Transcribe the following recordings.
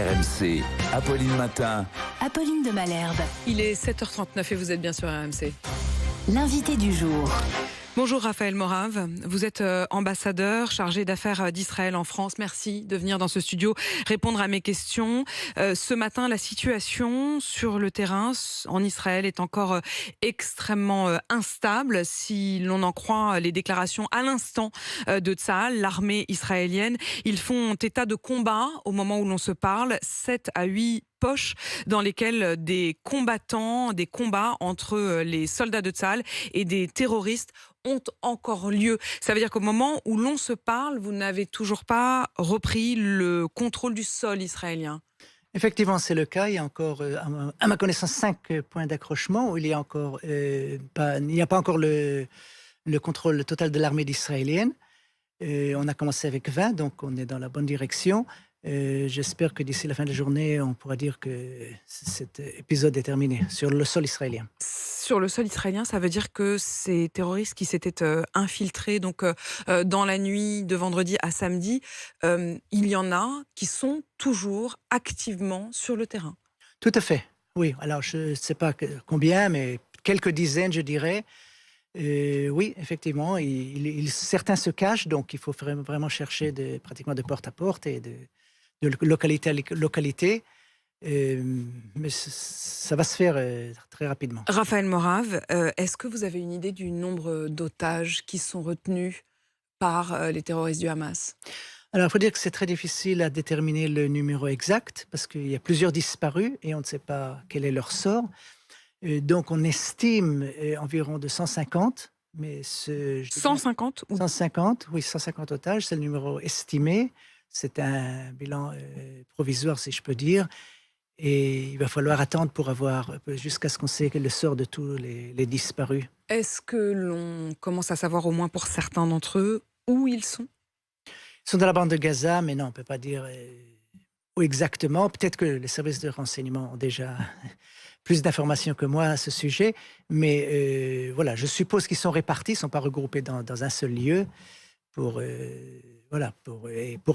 RMC, Apolline Matin. Apolline de Malherbe. Il est 7h39 et vous êtes bien sur RMC. L'invité du jour. Bonjour Raphaël Morave, vous êtes ambassadeur chargé d'affaires d'Israël en France. Merci de venir dans ce studio répondre à mes questions. Ce matin, la situation sur le terrain en Israël est encore extrêmement instable. Si l'on en croit les déclarations à l'instant de Tsahal, l'armée israélienne, ils font état de combat au moment où l'on se parle, 7 à 8 poches dans lesquelles des combats entre les soldats de Tsahal et des terroristes ont encore lieu. Ça veut dire qu'au moment où l'on se parle, vous n'avez toujours pas repris le contrôle du sol israélien. Effectivement, c'est le cas. Il y a encore, à ma connaissance, 5 points d'accrochement où il n'y a pas encore le contrôle total de l'armée israélienne. On a commencé avec 20, donc on est dans la bonne direction. J'espère que d'ici la fin de la journée, on pourra dire que cet épisode est terminé sur le sol israélien. Sur le sol israélien, ça veut dire que ces terroristes qui s'étaient infiltrés dans la nuit de vendredi à samedi, il y en a qui sont toujours activement sur le terrain. Tout à fait, oui. Alors, je ne sais pas combien, mais quelques dizaines, je dirais. Oui, effectivement, certains se cachent, donc il faut vraiment chercher pratiquement de porte à porte et de localité à localité. Mais ça va se faire très rapidement. Raphaël Morave, est-ce que vous avez une idée du nombre d'otages qui sont retenus par les terroristes du Hamas ? Alors, il faut dire que c'est très difficile à déterminer le numéro exact, parce qu'il y a plusieurs disparus et on ne sait pas quel est leur sort. Donc, on estime environ de 150. Mais 150 ou... 150, oui, 150 otages, c'est le numéro estimé. C'est un bilan provisoire, si je peux dire. Et il va falloir attendre pour avoir, jusqu'à ce qu'on sait le sort de tous les disparus. Est-ce que l'on commence à savoir, au moins pour certains d'entre eux, où ils sont ? Ils sont dans la bande de Gaza, mais non, on ne peut pas dire où exactement. Peut-être que les services de renseignement ont déjà plus d'informations que moi à ce sujet. Mais voilà, je suppose qu'ils sont répartis, ils ne sont pas regroupés dans un seul lieu pour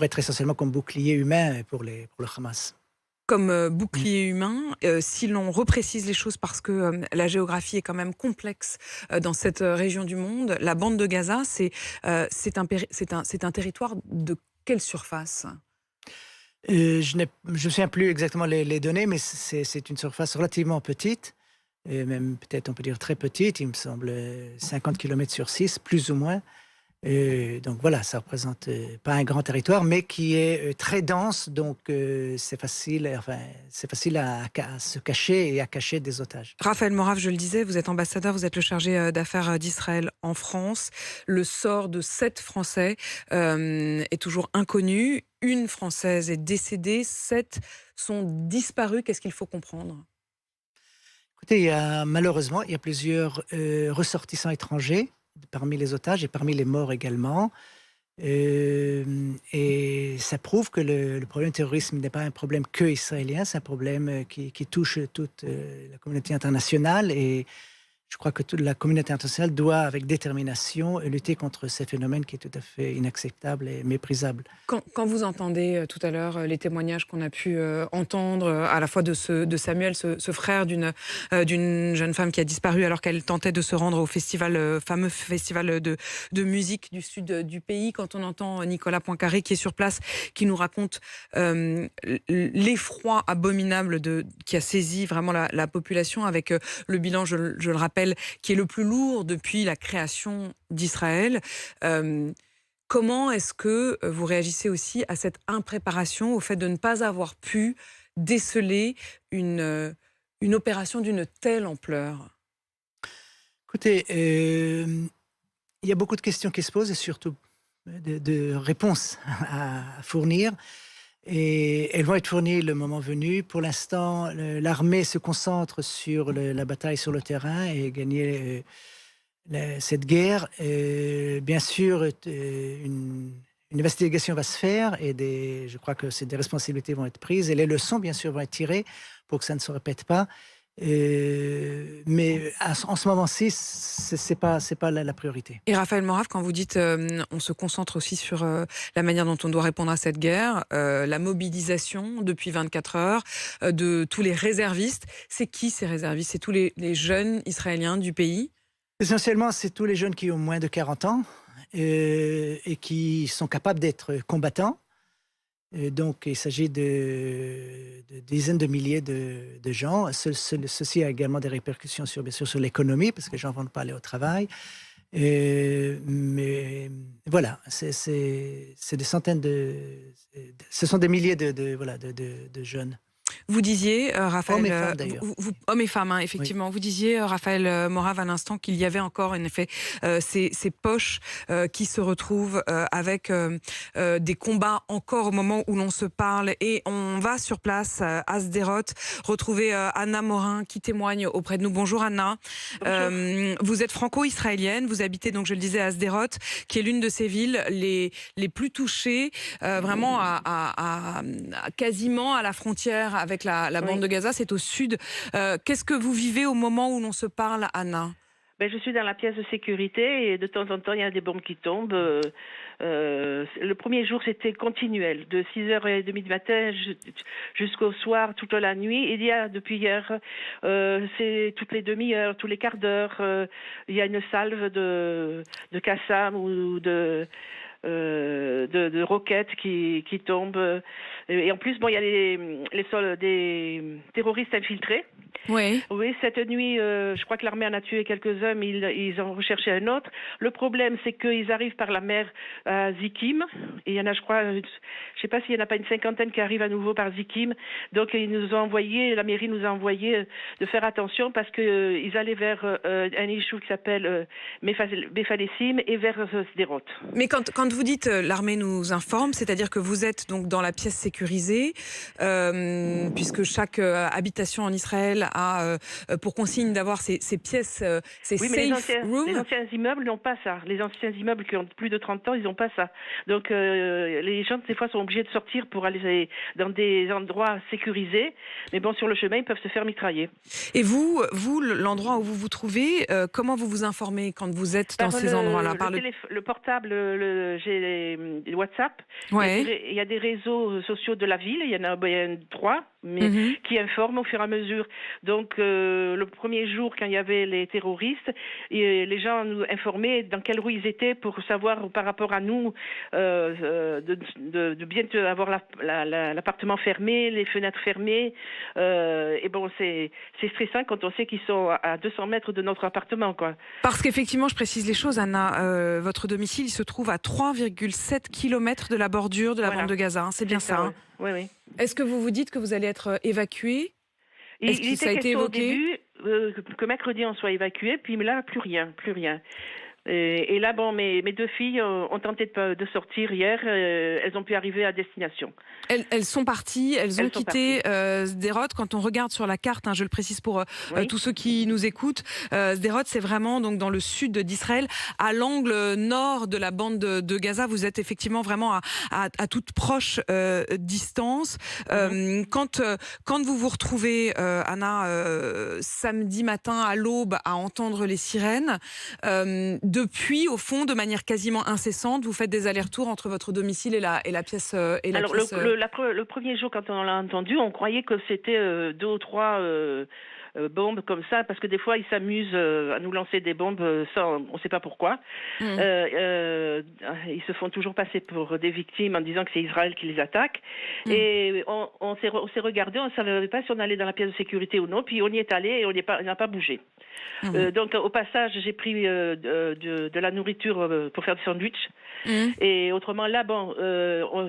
être essentiellement comme bouclier humain pour le Hamas. Comme bouclier humain, si l'on reprécise les choses, parce que la géographie est quand même complexe dans cette région du monde, la bande de Gaza, c'est un territoire de quelle surface ? Je ne me souviens plus exactement les données, mais c'est une surface relativement petite, et même peut-être on peut dire très petite, il me semble 50 km sur 6, plus ou moins. Donc voilà, ça représente pas un grand territoire, mais qui est très dense, donc c'est facile à se cacher et à cacher des otages. Raphaël Morave, je le disais, vous êtes ambassadeur, vous êtes le chargé d'affaires d'Israël en France. Le sort de 7 Français est toujours inconnu. Une Française est décédée, 7 sont disparus. Qu'est-ce qu'il faut comprendre ? Écoutez, malheureusement, il y a plusieurs ressortissants étrangers parmi les otages et parmi les morts également. Et ça prouve que le problème du terrorisme n'est pas un problème que israélien, c'est un problème qui touche toute la communauté internationale. Et je crois que toute la communauté internationale doit, avec détermination, lutter contre ces phénomènes qui est tout à fait inacceptable et méprisable. Quand vous entendez tout à l'heure les témoignages qu'on a pu entendre, à la fois de Samuel, ce frère d'une jeune femme qui a disparu alors qu'elle tentait de se rendre au fameux festival de musique du sud du pays, quand on entend Nicolas Poincaré qui est sur place, qui nous raconte l'effroi abominable qui a saisi vraiment la population, avec le bilan, je le rappelle, qui est le plus lourd depuis la création d'Israël. Comment est-ce que vous réagissez aussi à cette impréparation, au fait de ne pas avoir pu déceler une opération d'une telle ampleur ? Écoutez, il y a beaucoup de questions qui se posent et surtout de réponses à fournir. Et elles vont être fournies le moment venu. Pour l'instant, l'armée se concentre sur la bataille sur le terrain et gagner cette guerre. Bien sûr, une investigation va se faire et je crois que des responsabilités vont être prises et les leçons, bien sûr, vont être tirées pour que ça ne se répète pas. Mais en ce moment-ci, c'est pas la priorité. Et Raphaël Morave, quand vous dites on se concentre aussi sur la manière dont on doit répondre à cette guerre, la mobilisation depuis 24 heures de tous les réservistes, c'est qui ces réservistes? C'est tous les jeunes israéliens du pays? Essentiellement, c'est tous les jeunes qui ont moins de 40 ans et qui sont capables d'être combattants. Et donc, il s'agit de dizaines de milliers de gens. Ceci a également des répercussions bien sûr, sur l'économie, parce que les gens ne vont pas aller au travail. Mais voilà, c'est des centaines ce sont des milliers de jeunes. Vous disiez, Raphaël, hommes et femmes d'ailleurs. Hommes et femmes, hein, effectivement. Oui. Vous disiez, Raphaël Morave, à l'instant, qu'il y avait encore, en effet, ces poches qui se retrouvent avec des combats encore au moment où l'on se parle. Et on va sur place à Sderot retrouver Anna Morin qui témoigne auprès de nous. Bonjour Anna. Bonjour. Vous êtes franco-israélienne. Vous habitez, donc je le disais, à Sderot, qui est l'une de ces villes les plus touchées, vraiment quasiment à la frontière avec la bande de Gaza, c'est au sud. Qu'est-ce que vous vivez au moment où l'on se parle, Anna? Je suis dans la pièce de sécurité et de temps en temps, il y a des bombes qui tombent. Le premier jour, c'était continuel, de 6h30 du matin jusqu'au soir, toute la nuit. Il y a, depuis hier, c'est toutes les demi-heures, tous les quarts d'heure, il y a une salve de Qassam ou de roquettes qui tombent. Et en plus, il y a des terroristes infiltrés. Oui. Oui, cette nuit, je crois que l'armée en a tué quelques-uns, mais ils ont recherché un autre. Le problème, c'est qu'ils arrivent par la mer à Zikim. Et il y en a, je crois, je ne sais pas s'il n'y en a pas une cinquantaine qui arrivent à nouveau par Zikim. Donc, ils nous ont envoyé, la mairie nous a envoyé de faire attention parce qu'ils allaient vers un issue qui s'appelle Befalessim et vers Sderot. Mais quand vous dites l'armée nous informe, c'est-à-dire que vous êtes donc dans la pièce sécurisée, puisque chaque habitation en Israël a pour consigne d'avoir ces pièces, ces safe rooms. Les anciens immeubles n'ont pas ça. Les anciens immeubles qui ont plus de 30 ans, ils n'ont pas ça. Donc les gens, des fois, sont obligés de sortir pour aller dans des endroits sécurisés. Mais bon, sur le chemin, ils peuvent se faire mitrailler. Et vous, l'endroit où vous vous trouvez, comment vous vous informez quand vous êtes dans ces endroits-là? Le portable, j'ai les WhatsApp. Ouais. Il y a des réseaux sociaux de la ville. Il y en a 3, mais qui informent au fur et à mesure. Donc, le premier jour, quand il y avait les terroristes, les gens nous informaient dans quelle rue ils étaient pour savoir par rapport à nous de bien avoir l'appartement fermé, les fenêtres fermées. Et bon, c'est stressant quand on sait qu'ils sont à 200 mètres de notre appartement, quoi. Parce qu'effectivement, je précise les choses, Anna, votre domicile, il se trouve à 3,7 km de la bordure de la bande de Gaza. Hein, c'est bien ça, hein. Oui, oui. Est-ce que vous vous dites que vous allez être évacué? Est-ce que ça a été évoqué au début, que mercredi on soit évacué, puis là plus rien. Et là, bon, mes 2 filles ont tenté de sortir hier. Elles ont pu arriver à destination. Elles sont parties, elles ont quitté Sderot. Quand on regarde sur la carte, je le précise pour tous ceux qui nous écoutent, Sderot, c'est vraiment donc dans le sud d'Israël, à l'angle nord de la bande de Gaza. Vous êtes effectivement vraiment à toute proche distance. Quand vous vous retrouvez, Anna, samedi matin à l'aube à entendre les sirènes, depuis, au fond, de manière quasiment incessante, vous faites des allers-retours entre votre domicile et la pièce. Le premier jour, quand on l'a entendu, on croyait que c'était 2 ou 3 bombes comme ça, parce que des fois, ils s'amusent à nous lancer des bombes sans, on ne sait pas pourquoi. Ils se font toujours passer pour des victimes en disant que c'est Israël qui les attaque. Et on s'est regardé, on ne savait pas si on allait dans la pièce de sécurité ou non, puis on y est allé et on n'a pas bougé. Donc au passage, j'ai pris de la nourriture pour faire des sandwichs. Et autrement là, bon,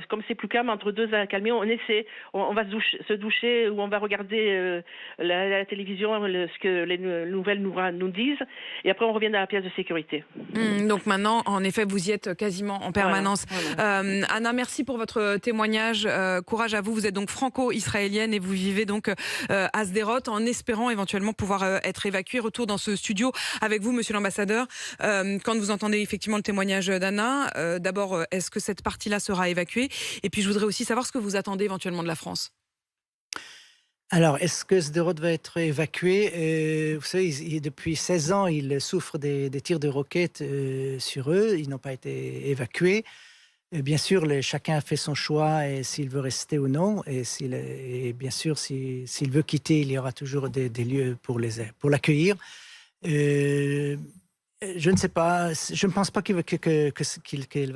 comme c'est plus calme, entre 2 accalmies, on va se doucher ou on va regarder la télévision, ce que les nouvelles nous disent, et après on revient dans la pièce de sécurité. Donc maintenant, en effet, vous y êtes quasiment en permanence. Voilà. Anna, merci pour votre témoignage. Courage à vous. Vous êtes donc franco-israélienne et vous vivez donc à Sderot, en espérant éventuellement pouvoir être évacué. Retour dans ce studio avec vous, monsieur l'ambassadeur. Quand vous entendez effectivement le témoignage d'Anna, d'abord, est-ce que cette partie-là sera évacuée? Et puis, je voudrais aussi savoir ce que vous attendez éventuellement de la France. Alors, est-ce que Sderot va être évacué? Vous savez, depuis 16 ans, ils souffrent des tirs de roquettes sur eux. Ils n'ont pas été évacués. Bien sûr, chacun a fait son choix et s'il veut rester ou non. Et bien sûr, s'il veut quitter, il y aura toujours des lieux pour l'accueillir. Je ne sais pas. Je ne pense pas qu'il va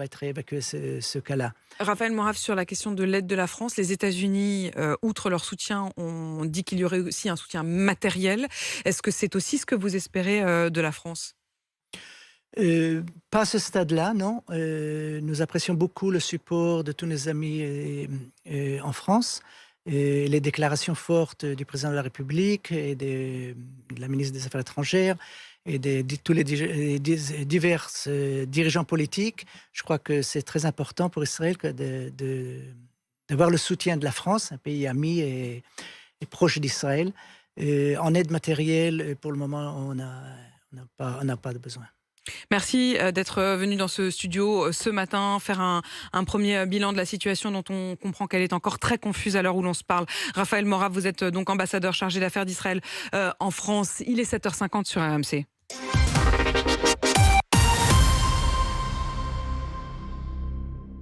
être évacué, ce cas-là. Raphaël Morav, sur la question de l'aide de la France, les États-Unis, outre leur soutien, ont dit qu'il y aurait aussi un soutien matériel. Est-ce que c'est aussi ce que vous espérez de la France ? Pas à ce stade-là, non. Nous apprécions beaucoup le support de tous nos amis en France. Les déclarations fortes du président de la République et de la ministre des Affaires étrangères et de tous les divers dirigeants politiques. Je crois que c'est très important pour Israël d'avoir le soutien de la France, un pays ami et proche d'Israël. En aide matérielle, pour le moment, on n'a pas de besoin. Merci d'être venu dans ce studio ce matin, faire un premier bilan de la situation dont on comprend qu'elle est encore très confuse à l'heure où l'on se parle. Raphaël Morav, vous êtes donc ambassadeur chargé d'affaires d'Israël en France. Il est 7h50 sur RMC.